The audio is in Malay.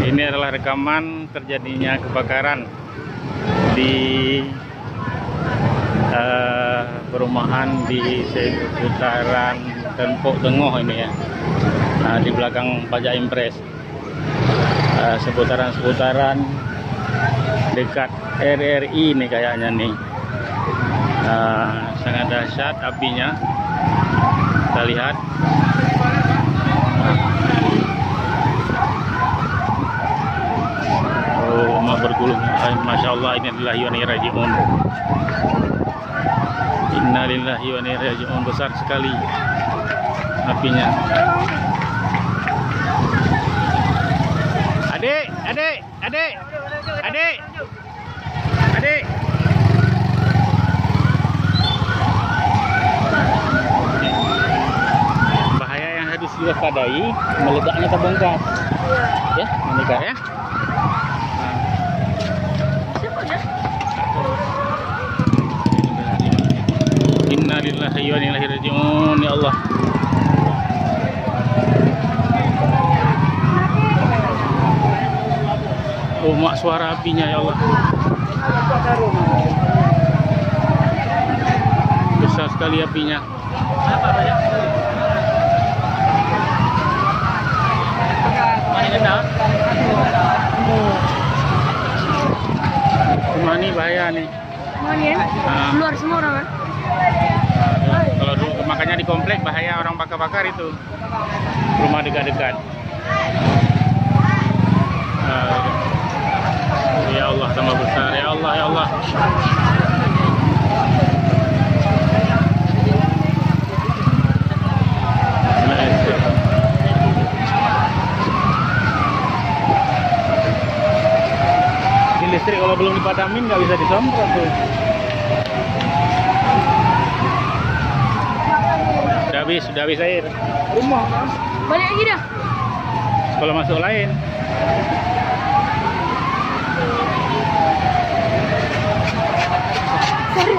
Ini adalah rekaman terjadinya kebakaran di perumahan di seputaran Tempok Tengah ini ya, di belakang Pajak Impres, seputaran dekat RRI ini kayaknya nih. Sangat dahsyat apinya, kita lihat. Oh, bergulung. Masya Allah, ini adalah wa inna ilaihi raji'un. Inna lillahi wa inna ilaihi raji'un. Besar sekali apinya. Adik. Bahaya yang harus diwaspadai, meledaknya tabung gas. Ya, menikah ya. Inna lillahi wa inna ilaihi raji'un. Ya Allah. Oh, mak, suara apinya ya Allah. Besar sekali apinya. Rumah ini bahaya nih. Keluar semua orang kan? Kalau makanya di komplek bahaya orang bakar-bakar itu. Rumah dekat-dekat. Ya Allah, tambah besar. Ya Allah, ya Allah. Ini listrik kalau belum dipadamin nggak bisa disemprot tuh. Sudah habis air. Rumah kan? Balik lagi dah. Kalau masuk lain. Sorry.